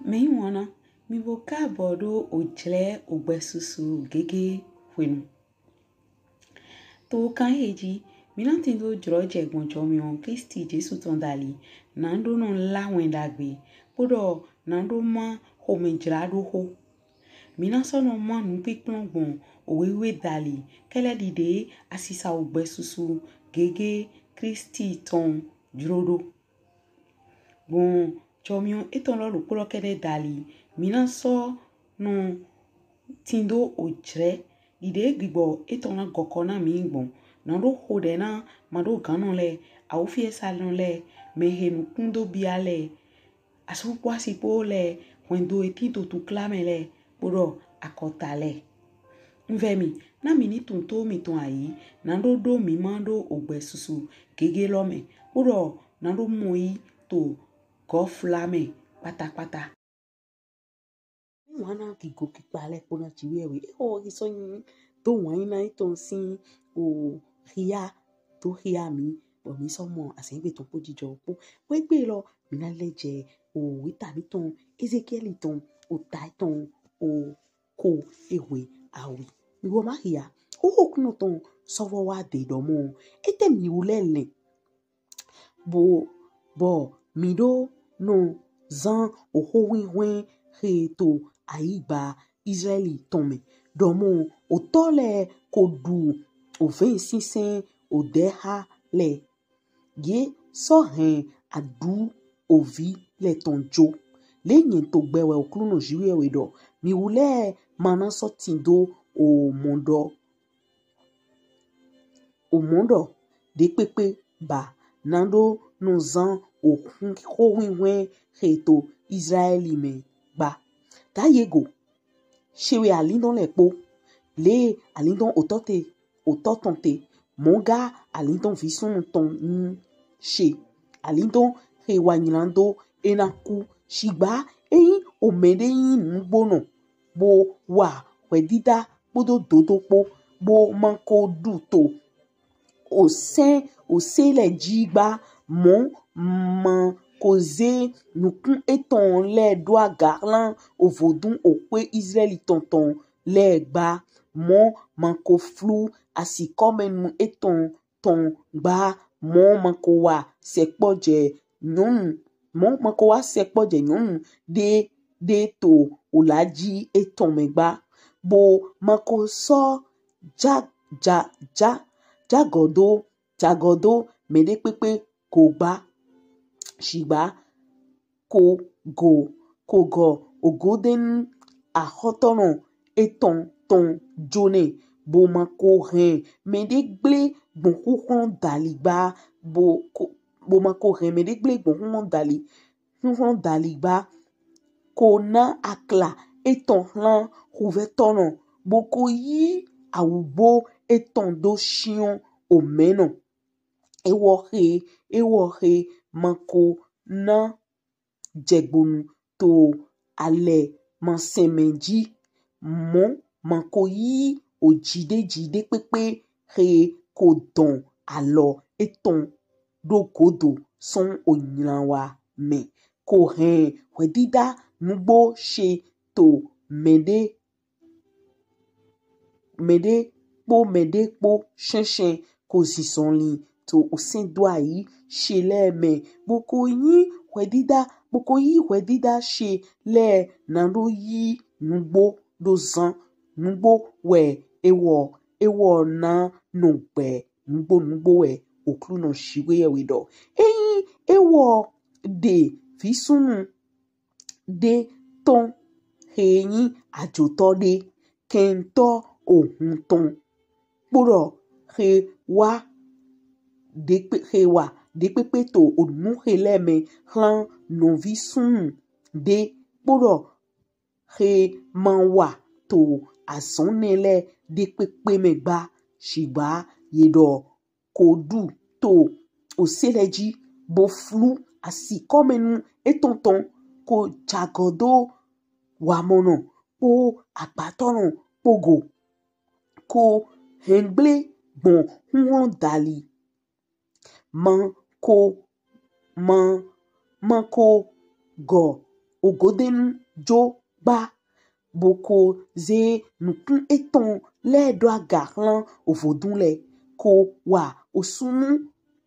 Me wana mi voka bodo ojle ogbesusu gege wenu. To kan heji mi nan tindo droje gonjo mi on Kristi Jesu tondali nando non la wendagbe podo nando ma homenjrado ho. Mi nan sono ma nu pikplon bon owewe dali kele dide asisa ogbesusu gege Kristi ton drodo. Bon chomion eton lo lukuro kede dali mina so no tindo ojre ide gbibo eton na gokona mi bon na do hode na mado ganon le awufie salon le mehenu kundo biale asu kwasi po le wendo etito tu klame le podo akota le nvemi na mini tunto mi ton ayi na do mi mando ogbesusu gege lome podo na do moi to go flame patapata. Wana kigo kipale kuna chiwewe. Iso yin to wana iton sin o ria to ria mi. Bo mi so mo asenbe ton po jijo po. Wegbe lo mina leje o witabi ton Ezekiel ton o taiton o ko ewe awi. Mi wo ma ria. O okno ton sowo wa de domo. Ete mi ulele. Bo mi do no zan o howi he to aiba Israeli tome domo o tole kodu o 26 o deha le ye so hen adu ovi le tonjo le nyen to gbewe o kluno jiwe we do mi ule mana so tindo o mondo de pepe ba nando no zan o howi he to Israeli me ba ta yego shewe alindon le po le alindon ototonte monga alindon vison ton she alindon he wanyilando enaku shigba eyin omede yin ngbono bo wa wedida bodo dodo po bo manko duto o se le jigba mon man koze nukun eton le doa garlan o vodun o kwe Israeli tonton le gba mon manko flu asikomen eton ton gba mon manko wa sekpoje nyon mon manko wa sekpoje nyon de to olaji eton me gba bo manko so jagodo mede pepe ko gba shigba ko go ogoden ahotono eton ton jone bo mako hen mede gble gbonhuhon dali gba bo mako hen mede gble gbonhuhon dali gba ko na akla eton hlan huvetono bo ko yi awubo eton do shion omeno ewo he manko na jegbonu to ale mansemenji mon manko yi ojide pepe he ko don alo eton do godo son onyanwa me ko hen wedida nugbo she to mede po shen ko sisonli to osen do ayi she le me boko yi wedida she le nando yi nugbo do zan nugbo we ewo na nogbe nugbo we okluno shiwe we do eyin ewo de visunu de ton heyin ajoto de kento ohun ton poro he wa de pepe to onu hele me hlan novi sunu de poro he manwa to asonele de pepe me gba shigba yedo kodu to oseleji bo flu asikomenu etonton ko jagodo wamono po agbatono pogo ko hengble bon huon dali manko go ogodenu jo ba boko ze nukun eton le do agarlan ovodun le ko wa osunu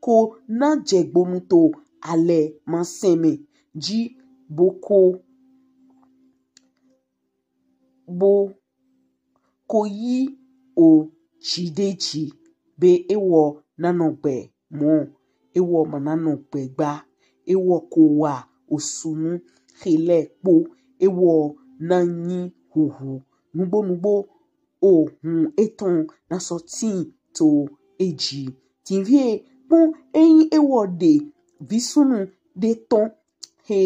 ko na jegbonu to ale manseme ji boko bo ko yi o chideji be ewo nanogbe mo ewo mananogbe gba ewo ko wa osunu hele po ewo nanyi huhu nugbo ohun eton na so tin to eji tinvie pon eyin ewo de visunu de ton he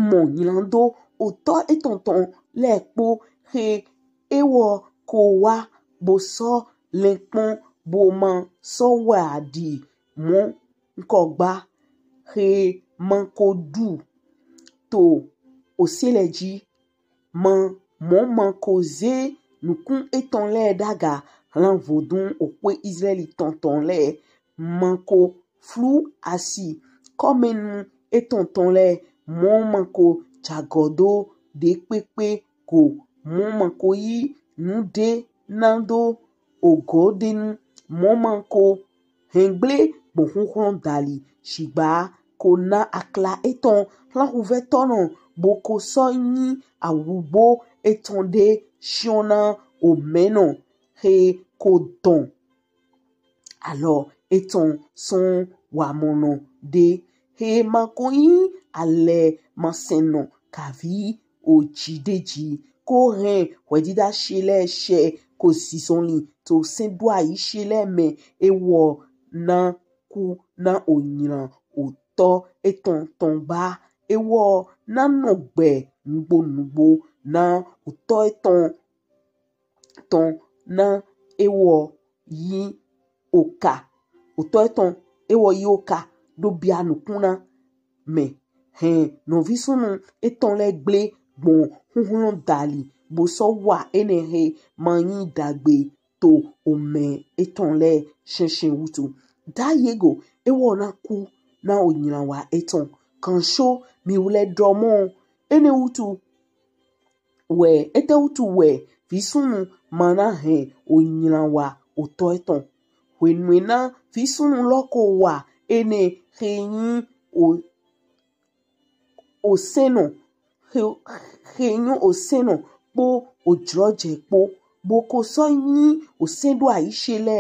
mo nyilando oto etonton lepo he ewo ko wa bo so lepon bo ma so wa di mo nkogba he man ko du to oseleji man ko ze nukun eton le daga lan vodun okwe Israeli tonton le man ko flu asi komenu etonton le man ko jagodo de pepe ko man ko yi nude nando ogodenu man ko hengble bohunhun dali shigba ko na akla eton lan huvetono boko so yin awugbo eton de shiona omeno he ko don alo eton son wamono de he makoyin ale maseno kavi ojideji ko ren wedida shele she ko sisonli to sendwa yi shele me ewo na ku na onyiran oto eton tonba ewo na nogbe nugbo na oto eton ton na ewo yi oka oto eton ewo yi oka do bia nukuna me no visunu eton le gble gbon hunhun dali bo so wa enehe manyi dagbe to ome eton le shenshen wutu da yego ewo na ku na onyiran wa eton kan sho mi wule dromo ene wutu we ete wutu we visunu mana onyiran wa oto eton wenwena visunu loko wa ene heyin oseno heyin oseno po ojroje po boko so yin osedo aishele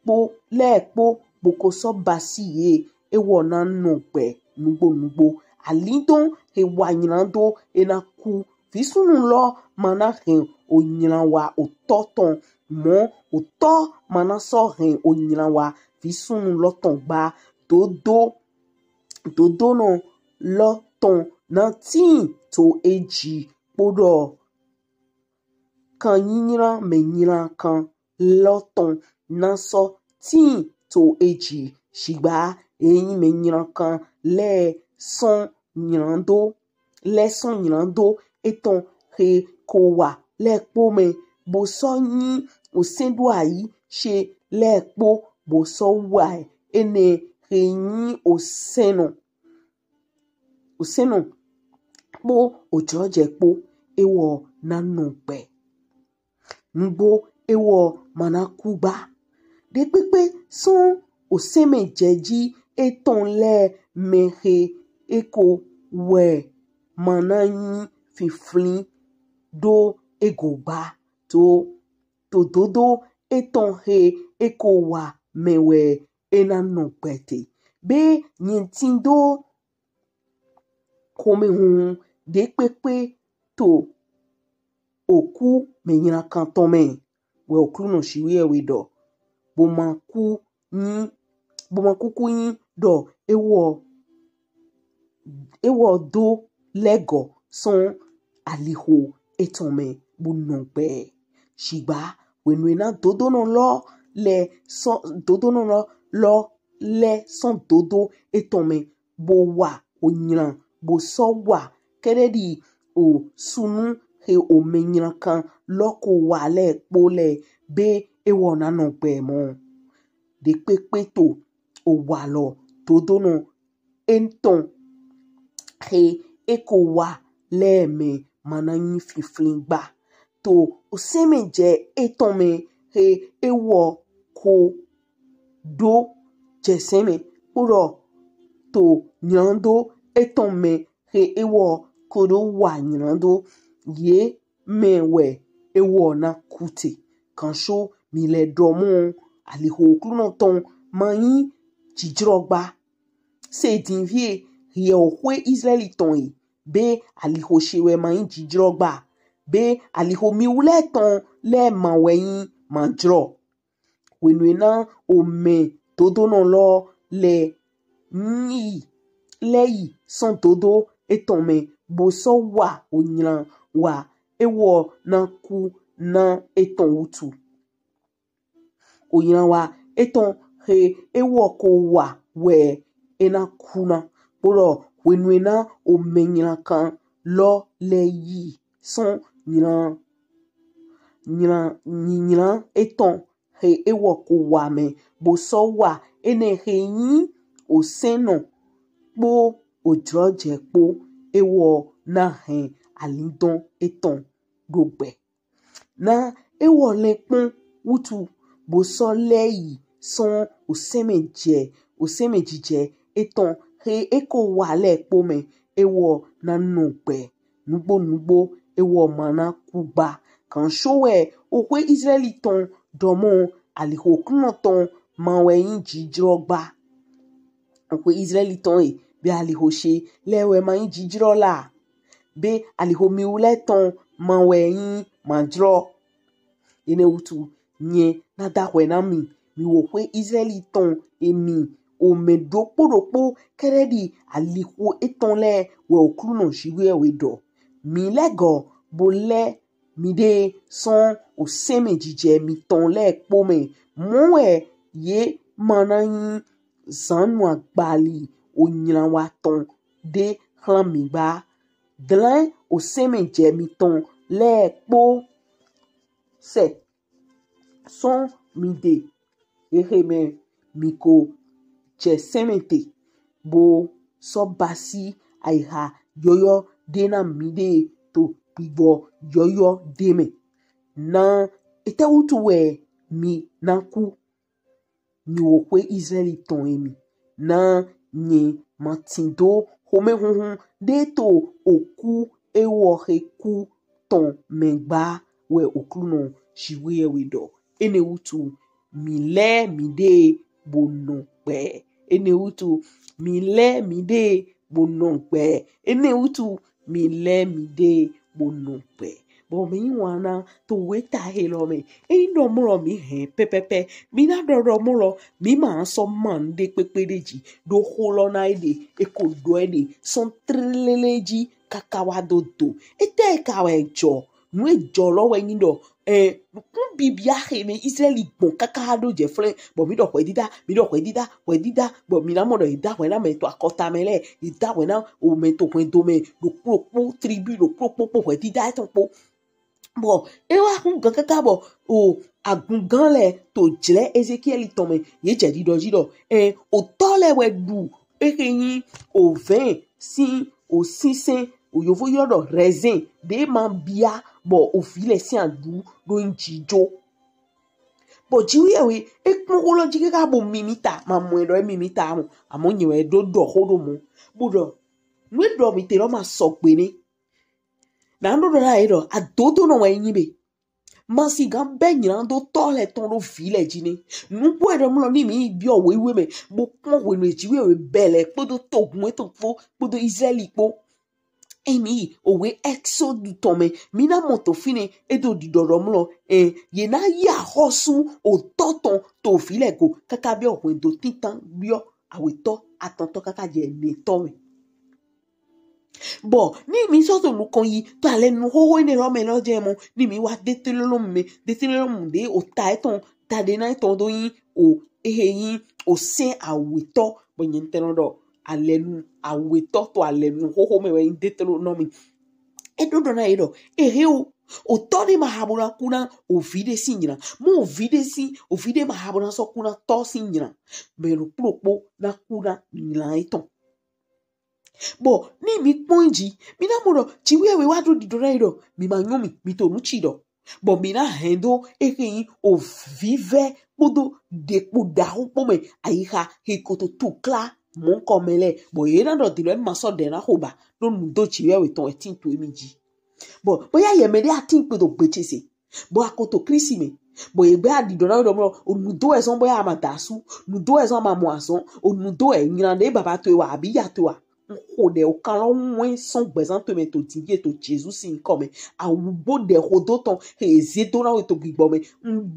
po lepo boko so basiye ewo na nogbe nugbo alidon he wanyirando ena ku visunu lo mana onyiran wa ototon mo oto mana so onyiran wa visunu lo ton gba dodo no lo ton na tin to eji podo kan yinyiran me nyiran kan lo ton na so tin to eji shigba eyin me nyiran kan le son nyirando eton he ko wa lepo me bo so yin osendo ayi she lepo bo so wa ene he yin oseno po ojroje po ewo na nogbe nugbo ewo mana kuba de pepe son oseme jeji eton le mehe eko we mana yin fiflin do egogba to dodo eton he eko wa mewe ena nogbete be nyintindo kome hun de pepe to oku menyina kan tome we oku no shiwe we do boma kuku yin do ewo do lego son aliho etome bu nogbe shigba wenwena dodo no lo le son dodo etome bo wa onyiran bo so wa keredi o sunu he o menyiran kan loko wa le po le be ewo na nogbe mo de pepe to o wa lo dodo no enton he eko wa leme mananyi fliflingba to oseme je etome he ewo ko do jeseme puro to nyando etome he ewo kodo wa nyando ye mewe ewo na kute kansho mile domo aliho kluno ton mayi jijrogba se dinvie ye ohwe Israeli ton be aliho shewe mayi jijrogba be aliho miule ton le maweyin manjro wenwena ome todo non lo le ni leyi son todo etome boso wa onyan wa ewo na ku na eton utu onyan wa eton he ewo ko wa we ena kuna poro wenwena omenyan kan lo le yi son nyan eton he ewo ko wa me boso wa ene he yin o seno po odroje po ewo na he alindon eton dogbe na ewo le pon utu boso leyi son oseme jije eton he eko wa le po me ewo na nugbe nugbo ewo mana kuba kan showe okwe Israeli ton domo aliho kuno ton mawe yin jijrogba okwe Israeli ton be aliho she lewe ma yin jijrola be aliho miule ton mawe yin manjro ene utu nye na dahwe na mi wokwe Israeli ton emi o me dokpo keredi aliho eton le we okluno shiwe we do mi lego bole mi de son oseme jije mi ton le pome mowe ye manayin zanwa gbali onyan wa ton de klami ba dlan oseme je mi ton le po se son mi de eheme miko je semente bo so basi aiha yoyo dena mide to pigbo yoyo deme na ete utu we mi na ku ni wokwe Israeli ton emi na nye matindo home hunhun de to oku ewo he ku ton megba we okluno shiwe we do ene utu mi le mi de bono pe ene utu mi le mi de bono pe ene utu mi le mi de bono pe bo mi wana to weta helo me e no mo mi he pepepe mi na do mo mi ma so man de pepereji do holo na ide e ko do ede son treleji kakawa dodo ete kawe jo nu ejo lo we yin do kun bibia he me Israeli bon kaka do je fle bo mi do kwedida bo mi na mo do ida we na me to akota mele ida we na o me to kwen do me do pro tribu do pro kwedida ton po bo ewa hun kaka bo o agungan le to jle Ezekiel ton me ye je dido o to le we du yin o 20 si o 6 o yovo yodo raisin de man bia bo o file si andu do njijo bo jiwe we ekpolo jike bo mimita ma mwedo mimita mo amonyewe do hodo mo budo mwedo mi te ro ma so pe ni na ndo do la edo adodo no we yin be masi gan be nyan do to le ton do file jini nu bo edo mo ni mi bi o we me bo pon we no jiwe we bele podo to gun to fo podo Israeli po emi owe exode tome mina moto fine edo didoro mlo ye na ya hosu o toton to file go kaka bi o do titan bio aweto atonto kaka je ni tome bo ni mi so to lu kon yi to ale nu ho ne ro me lo je mo ni mi wa detelo mu de o ta eton ta de na eton do yin o yin o se aweto bo yin teno do alenu aweto to alenu ho me we detelo no mi edodo na edo o tori mahabuna kuna o vide sinyina mo vide mahabuna so kuna to sinyina me ro propo na kuna nyina eton Bo ni mi ponji mi na modo chiwe we wadu di doreiro mi manyomi mi to nuchido bo mi na hendo ekeyin o vive podo de poda upome aiha hekoto tukla mon komele bo yena do di lo ma so de na hoba no nudo chiwe we ton etin to emiji bo boya yemede atin pe do gbechese bo akoto krisime bo egbe adidona do mo onudo ezon boya amadasu nudo ezon mamoason onudo e nyande baba to wa abi ya to wa o de o kan lo won son gbezan to me to tinye to Jesus sin come awubo de hodoton ezedo na we to gbigbo me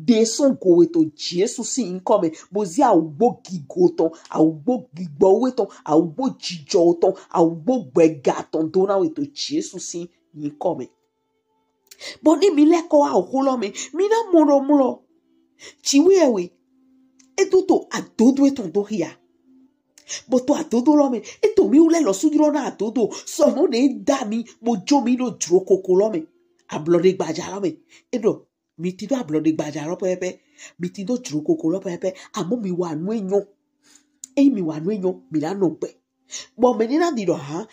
de son go we to Jesus sin come bo zi awubo gigoton awubo gbigbo we ton awubo jijo ton awubo gbegaton do na we to Jesus sin yin come boni mi leko a okulo me mi na mulo chiwewe etuto adodo eton hia boto adodo lo me eto mi ule lo sujiro na adodo so mo de da mi mo jo mi lo dro koko lo me ablode gbaja lo me edo mi ti do ablode gbaja lo pepe mi ti do dro koko lo pepe amo mi wa nu enyo mi wa nu enyo mi la no pe bo me ni na di do ha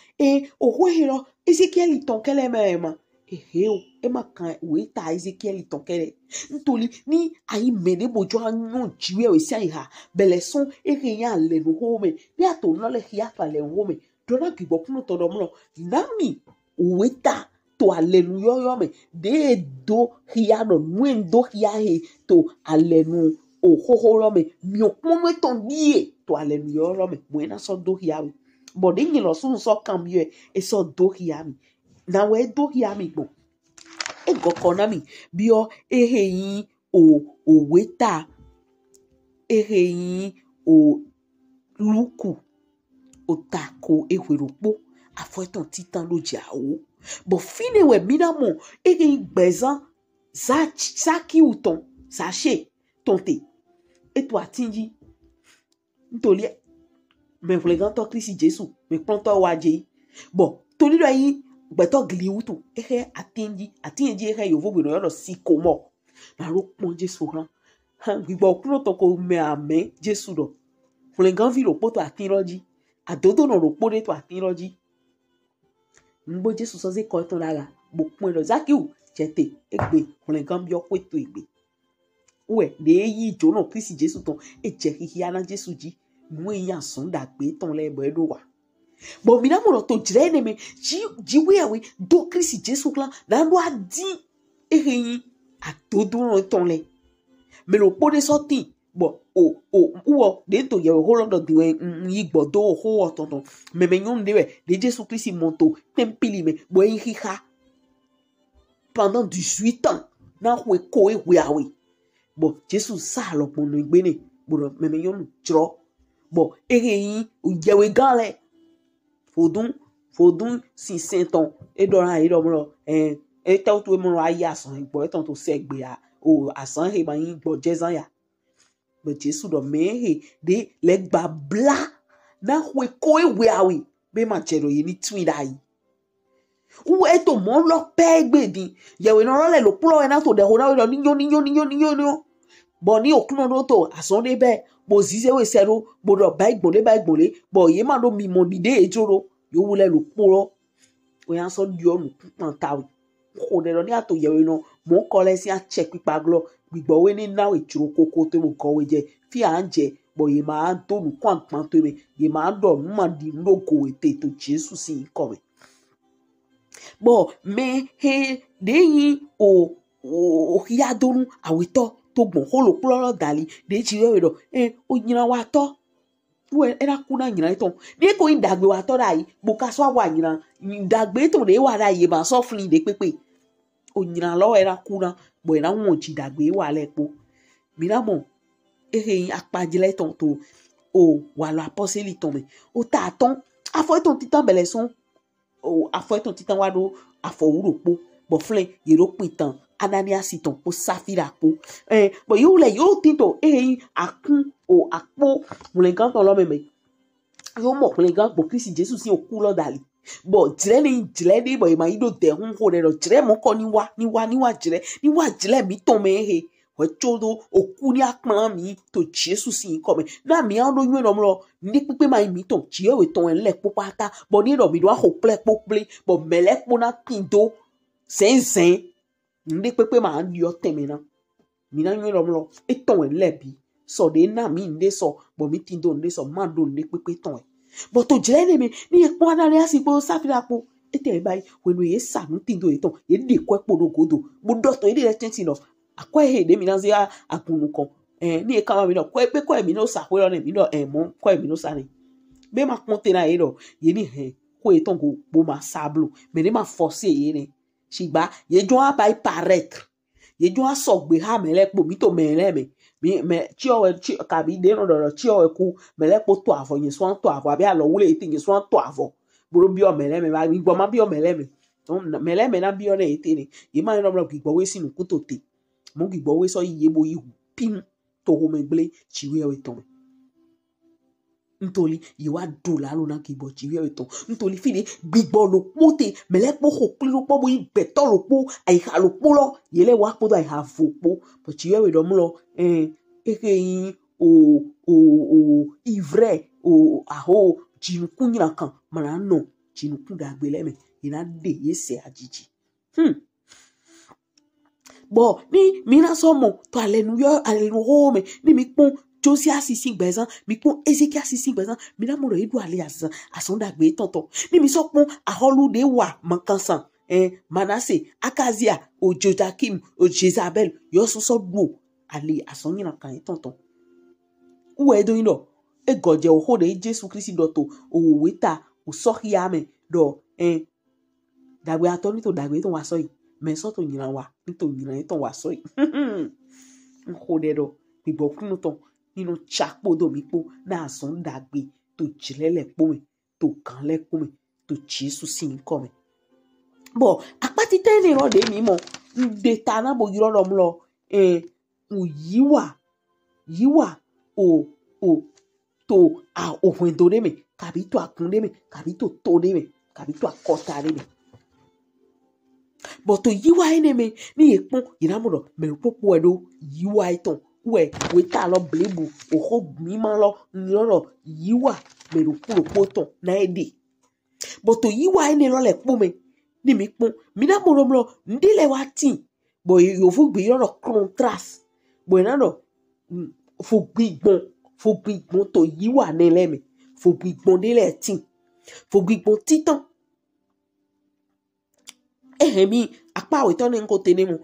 oho hero Ezekiel ton kele me eheo ema kan we ta Ezekiel tonkere ntoli ni ayi mene bojo anyo jiwe we sia iha beleson ekeyan le no home bi ato no le hia fa le home dona gibo kuno to do mo nami we ta to alenu yo me de do hia no nwendo hia he to alenu o hoho lo me mi okuno ton die to alenu yo lo me mo na so do hia we bo de yin lo so cambie e so do hia mi na we do hia mi gbo ego konami bio eheyin o weta eheyin o luku o tako eweropo afoeton titan lo jawo bo fine we minamo eheyin gbezan zaki uton sache tonte eto atinji ntoli me vleganto Kristi Jesu me pronto waje bo toli do yin gbeto gliutu atinji yovo gbe no si komo na ro pon Jesu han gbigbo kuro to ko me ame Jesu do flengan vi ro poto atinroji adodo no ro pode to atinroji ngbo Jesu so ze ko to lara bo pon lo zakiu chete egbe flengan bi okweto egbe we de yi jo no Kristi Jesu ton eje hihia na Jesu ji nu eyan sun dagbe ton le bo edo wa bo mi na mo to jire ne me jiwe awe do Kristi Jesu klan na lo adi ehin atodo no ton le me lo pode sorti bo uwo de to ye ho lo do yi gbodo ho ototon me nyum de Jesu Kristi monto tempili me bo yi ha pendant 18 ans na we ko we awe bo Jesu sa lo ponu igbe ne bo me nyum jro bo ehin o jewe gan fodun si senton edora idomro eto to mo aya asan igbo eton to segbe a o asan he ban igbo jezan ya but Jesu do me de legba bla na we ko ewe awe be ma chero yi ni twin dai u eto mo lo pe gbedin yewe no role lo pro na to de ho na lo niyo bo ni okuno no to asan de be bo zize we sero bo do ba igbole bo ye ma do mi mo ni de ejoro yo wule lo poro o yan so di onu pon ta ko de lo ni ato yewe no mo ko le si a check pipa glo gbigbo we ni na we juro koko to mo ko we je fi anje bo ye ma to nu kwan pan to me ye ma do nu ma di logo ete to Jesus sin ko me bo me he de yin o ya donu awito to gbon holo ploro dali de jiwe do o nyina wa to we era kuna nyina ton ni ko indagbe wa to dai bo ka so wa nyina indagbe to de wa dai ma so fun de pepe o nyina lo era kuna bo era won ji dagbe wa lepo miramo apajile ton to o wa lo apostle ton me o ta ton afo ton titan beleson o afo ton titan wa do afo uropo bo flen yero pitan Ananias ton o Safira po bo yo le yo tinto akun o apo mulengan ton lo meme yo mo mulengan bo Kristi Jesus si o ku lo dali bo jire ni bo ma ido de hun ho de lo jire mo ko ni wa jire mi ton me chodo okuni akpan mi to Jesus sin come na mi an do yin no mlo ni pipe mai mi to chi we ton le popata bo ni do mi do ho ple pople bo mele pona pindo sen ni pipe ma an yo temena mi na yin no mlo e ton le bi so de na mi nde so bo mi tindo nde so ma do ni pipe ton bo to jele ne mi ni e po na le asipo safira po ete bai when we sa no tindo e ton e de ko po do godo bo do to e de tenti no akwa he de mi na ze akunu kon ni e kama mi no ko pe ko mi no sa ko ni mi no mo ko mi no sa ni be ma konte na e do ye ni he ko e ton go bo ma sablo me ni ma forcer ye ni sigba ye jo a bai paraître ye jo a so gbe ha me le po mi to me le me chi o ka bi de no do chi o ku me le po to avo yin so to avo abi alo wule ti yin so to avo buru bi o me le me ba gbo ma bi o me le me na bi o na e ti ni ye ma no blo gbo we sinu ku to te mo gbo we so iye bo ihu pim to ho me gble chiwe o ton ntoli ye wa do la lo na gbo chiwe o ton ntoli fini gbigbo lo pote me le po ho pli lo po bo igbe to lo po ai ha lo po lo ye le wa po do ai ha fo po po chiwe we do mo lo yin o ivre o aho jinukun yin kan mana no jinukun da gbe le me ina de ye se ajiji bo ni mi na so mo to hallelujah home ni mi pon Josia sisi gbezan mi pon Ezekiel sisi gbezan mi na mo ro edu ale asan da gbe tonton ni mi so pon aholu de wa mankansan Manasseh Akazia o Jotakim o Jezabel yo so du ale asan yin kan tonton u e do yin do e goje o ho de Jesus Christ do to o weta o so hiame do dagbe atoni to dagbe to wa so yi me so to yin wa to yin to wa so yi nko de do gbigbo kunu to nínú chapo do mi po na asan dagbe to jilele po mi to kan le po mi to Jesus sin ko mi bo apati teni ro de mi mo de tana bo yiro lo mlo o yiwa o to a ohun do de mi kabi to akun de mi kabi to de mi kabi to akota de mi but to yiwa ene me ni epon inamodo me popo edo yiwa iton we ta lo blebu o ho mi ma lo nloro yiwa me ro poton na ede but to yiwa ene lo le po me ni mi pon mi na mo lo ndile wa tin bo yo fu gbe yo contrast bo na no fo gbigbon to yiwa ne le me fo gbigbon de le tin fo gbigbon titan mi apa we to ni nko tenemu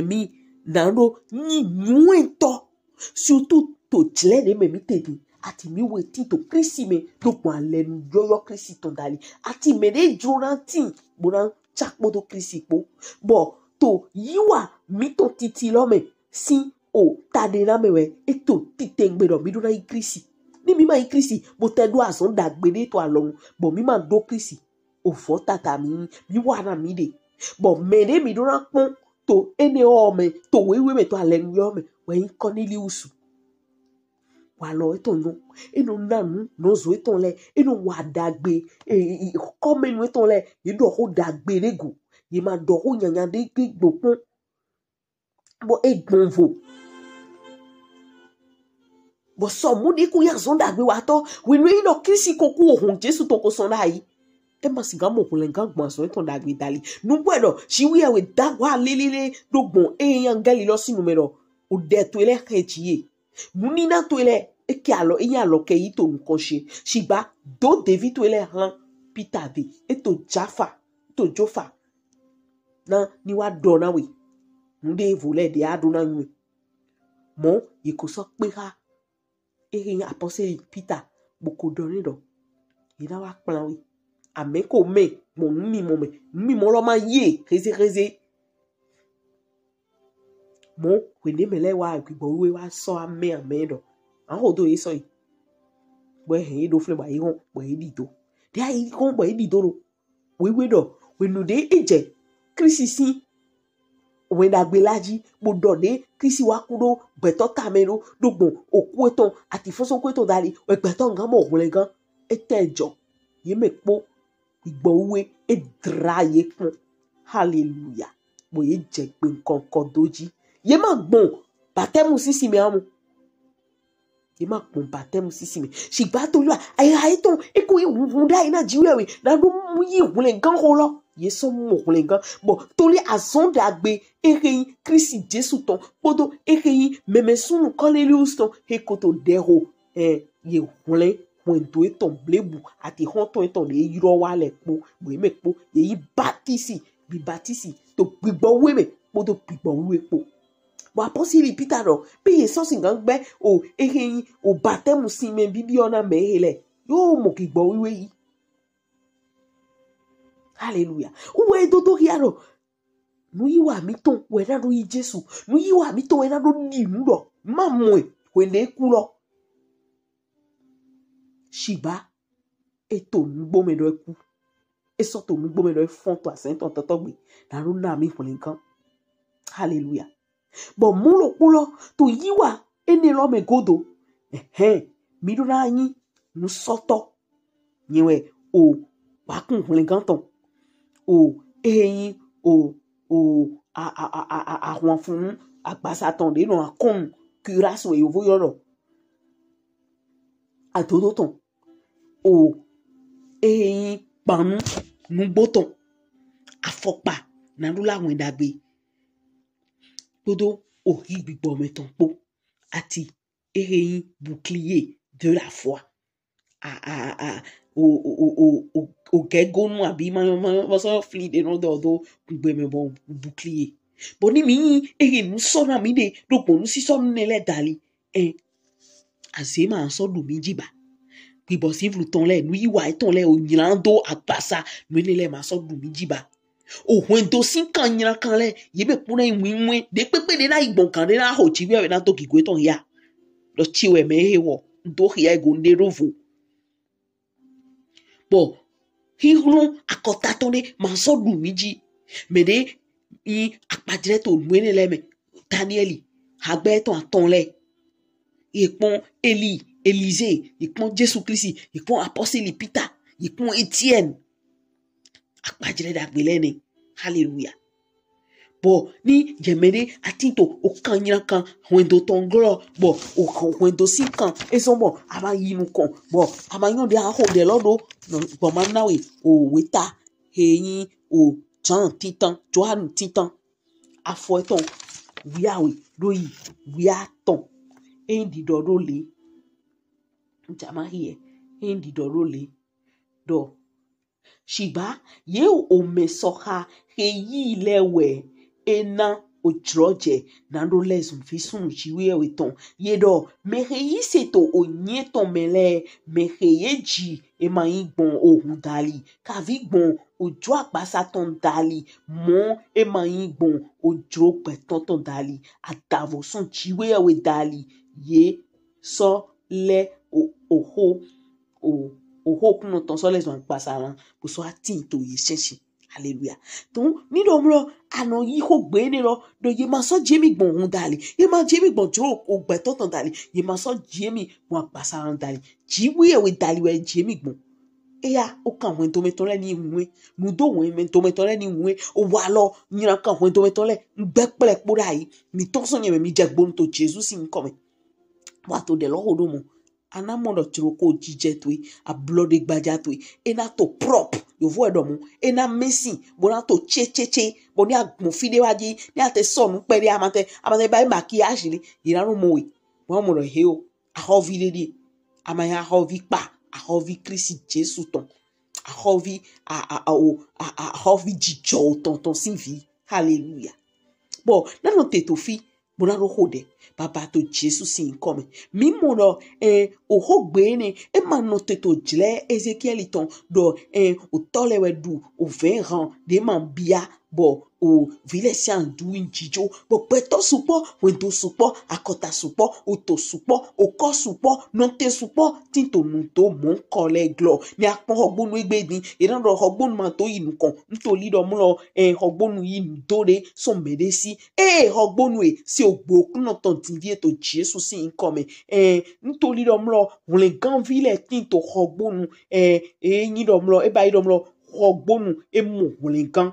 mi nando ni nuento surtout to jle de me mi tedi ati mi we ti to Christ me do po alenu yo Christ to dali ati me de jorantin bonan chakpo do Christ po bo to yiwa mi to titi lo me si o tade na me we e to titengbe do mi do na Christ ni mi ma Christ bo te do ason dagbe de to alon bo mi ma do Christ o fo tata mi wa na mi de bo me de mi do na pon to ene o me to wewe me to alenu yo me we Cornelius wa lo eton no eno nanu no zo eton le eno wa dagbe ko menu eton le ye do ho dagbe rego ye ma do ho yanyan de gbopon bo egbonvo bo so mu de ku ya zo dagbe wa to we no ino kisi koku ohun Jesu to ko son dai e ma siga mo ko len kan gbon so eton dagbe dali nu gbedo si wi we dagwa lelele dogbon yan gali lo sinu mero o de to ele kejiye muni na to ele e ke alo eyan lo ke yi to nkan se sigba do David to ele han Peter de e to Jofa na ni wa do na we nde vole de aduna nwe mo ye ko so pe ha e apostle Peter boko do ni do ina wa plan we ameko me mi mo lo ma ye reze mo we ne mele wa gbigbo we wa so ame do an ho do so yi bo he do fle ba yi hon bo yi di do de ai hon bo yi di do ro we do we no de eje Christ we da gbe laji mo do de Christ wa kudo beto tamero dogbon oku eton ati foso ku eton dali we beto ngan mo wole gan etejo ye me po igbo we e dra ye kun hallelujah bo ye je pe nkan doji ye ma gbon baptême sisi me amu e ma pon baptême sisi me si gba to lu ai ton e ko hunda ina jiwe we na do mu yi hulen gan ho lo ye so mo hulen gan bo to li azon dagbe ereyin Kristi Jesu ton podo ereyin meme sunu Cornelius ton he ko to dero ye hulen wendo eton blebu ati honton eton le yiro wa le po bo me po ye yi baptisi bi baptisi to gbigbo we me podo gbigbo we po bo apostoli Peter ro be ye so singan gbe o ehin o baptême si me bibi ona me hele yo mo gbigbo we yi hallelujah uwe dodo hiaro nu yi wa mi ton we na do yi Jesu nu yi wa mi ton we na do ni mu do ma mo e we le ku lo shiba eto ngbo me do eku eso to ngbo me do fon to asento toto gbe na ro na mi fun nkan hallelujah bo mulo kulo to yiwa ene lo me godo mi do na yin nu soto yiwe o wa kun fun nkan ton o eyin o won fun agbasa ton de no akon curaso e ovo yoro atodo ton o eyin panu nu boton afopa na lu lawon dagbe todo ori gbigbo meton po ati eyin bouclier de la foi o gegonu abi ma so fli de no do gbe me bon bouclier boni mi eyin nu so na mi de do ponu si so nele dali azema so do mi jiba bibo si vlu ton le nu yiwa ton le o nyilando agbasa nu ni le ma so du mi jiba o hwendo sin kan nyira kan le yebe puna inwinwe de pepe de na igbon kan de na ho chi we na to kigwe ton ya lo chi we me hewo ndo ya go nde rovo bo hi hulun akota ton de ma so du mi ji me de i apajire to nwene le me Danieli agbe ton le ipon Eli Élisée, il prend Jésus Christ, il prend apostoli Peter, il prend Étienne. Akpajire dagbelene. Hallelujah. Bo ni jemede atinto o kanyira kan wendo tonglo bo o wendo sinkan ezombo ama yinu kon bo ama yon de aho de lodo bo manawe o weta heyin o Jean titan Johan titan afoeton wiawe doyi wiaton endi dodo le jama here endi dodo le do shiba ye o mesoha heyi lewe ena ojroje nando lesum fisun chiwe weton yedo meheyi seto onyeton mele meheyeji emayigbon ohun dali kavigbon ojo apasaton dali mo emayigbon ojo petonton dali adavosun chiwe we dali ye so le oho kuno ton so les on pasaran pour so atinto ye sensi. Hallelujah. Donc, ni domlo ano yi ho gbe ni lo do ye ma so jemi gbon hun dali. Ye ma jemi gbon jo o gbe ton dali. Ye ma so jemi won pasaran dali. Jiwi e we dali we jemi gbon. E ya o kan won to meton le ni nwe. Nu do won men to meton le ni nwe. O wa lo nira kan won to meton le ngbe pele pora yi. Mi ton so yen mi je gbon to Jesus sin come. Wa to de lo ho do mo. Anamono chiroko jijetwe a bloody gbajatwe ena to prop yo vo edomu ena mesi bona to che boni agbon fide waji ni ate sonu pere amate ba maquillage ni iranu mowe won mo ro he o a hovi lady amaya hovi pa a hovi Christ Jesus ton a hovi a hovi jijo ton sinvi. Hallelujah. Bo na no te to fi bona ro hode baba to Jesus sin come mi mono o hogbe ne e mano te to jle Ezekiel ton do o tolewe du o 20 ran de man bia bo o vile sian du injijo bo peto supo wendo supo akota supo o to supo o ko supo non te supo tinto munto mon kole glo ni apon hogbonu egbedin iran ro hogbonu man to inu kon nto lido mu lo hogbonu yin dore so medesi hogbonu e si ogbo kuno ton tinvie to Jesus sin come nto lido mu lo wole gan vile tinto hogbonu yin do mu lo e ba ido mu lo rogbonu e mo hulenkan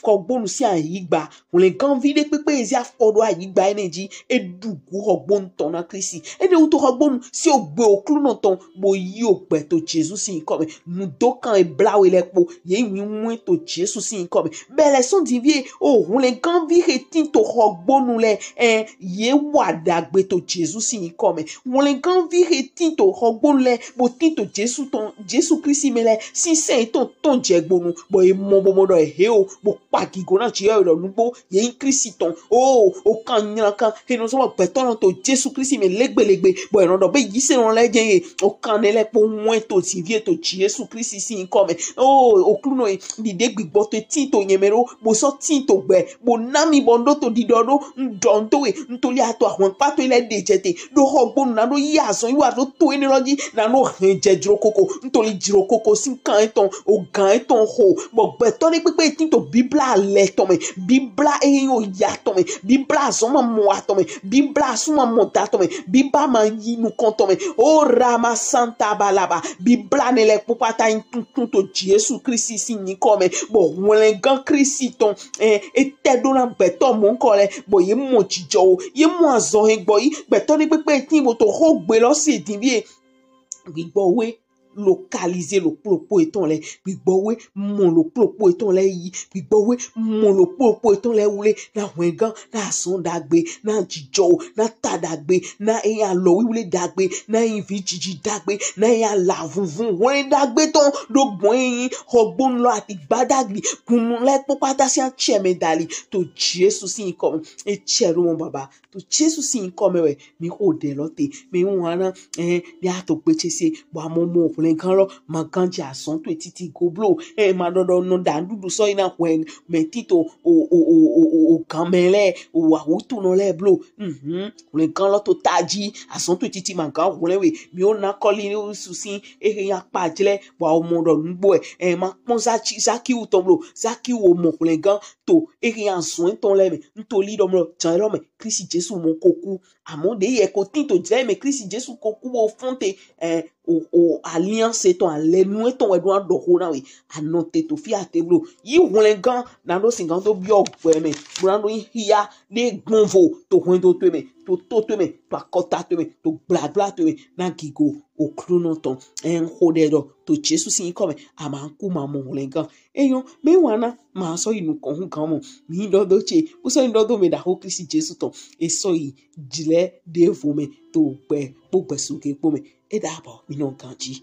rogbonu si ayigba hulenkan vide pepe ezi afodo ayigba energy e dugu rogbonu ton na Kristi e de uto rogbonu si ogbe oklu no ton bo yi ogbe to Jesus si come nu dokan e blawe le po ye wi mwen to Jesus si come bele son divie o hulenkan vi retin to rogbonu le ye wadagbe to Jesus si come hulenkan vi retin to rogbonu le bo tin to Jesus ton Jesus Kristi mele si se ton jegbonu bo e mobomodo e heo bo pagigo na chi ero nugbo ye Kristi ton o kan nyankan he no so beton to Jesus Kristi me legbelegbe bo e rondo be yise ron le gen o kan ele po won to ti vie to Jesus Kristi si come o kluno e dide gbigbo to tin to yemero bo so tin to gbe bo nami bondo to didodo ndonto e ntoli ato awon pato ile dejete do hogbonu na do yi asan iwa to to energy na no je jirokoko ntoli jirokoko sin kan eton o gan eton ho bo beton ni pepe tin to bibla le to me bibla e yo ya to me bibla so ma mo ato me bibla so ma mo da to me bibla ma yi nu kon to me o rama santa balaba bibla ne le popata intun to Jesus Kristi si ni come bo won gan Kristi ton e te do na beton mo nko le bo ye mo jijo ye mo azon e gbo yi beton ni pepe tin mo to ho gbe lo si din bi gbigbo we localiser le propos eton le gbigbo we mon le propos eton le yi gbigbo we mon le propos eton le wule na wengan na son dagbe na jijo na tadagbe na eya lo wule dagbe na invi jiji dagbe na eya la vunvun won dagbe ton do gbon yin ogbon lo ati gbadagbi kunu le popata si an cheme dali to Jesus sin come e chero mon baba to Jesus sin come we mi o de lote mi wana ya to pechese bo amomo kan lo maganji ason to titi goblo ma dodo no dandudu so ina when metito o kamele o awutu no le blo le kan lo to taji ason to titi magan wole we mi o na koli susin ya pajle bo omodo ngbo ma pon zaki u tomlo zaki o mo le gan to ya son ton le ntoli do mo tan lo me Kristi Jesu mo koku amonde ye ko tin to je me Kristi Jesu koku o fonte o alliance ton alenu ton edwa do ho na we anote to fi ateblo yi won gan na do singan to bi ogbe me brando hiya de gbonvo to hun to me to me to akota to me to bla to me na gigo o kluno ton hodedo to Jesus sin come amanku mamo gan eyon me wana ma so inu kon hu kan mo mi do che o so ndo do me da ho Kristi Jesus ton e so yi jile de vo me to pe po pesu ke po me e da bo mi no kanji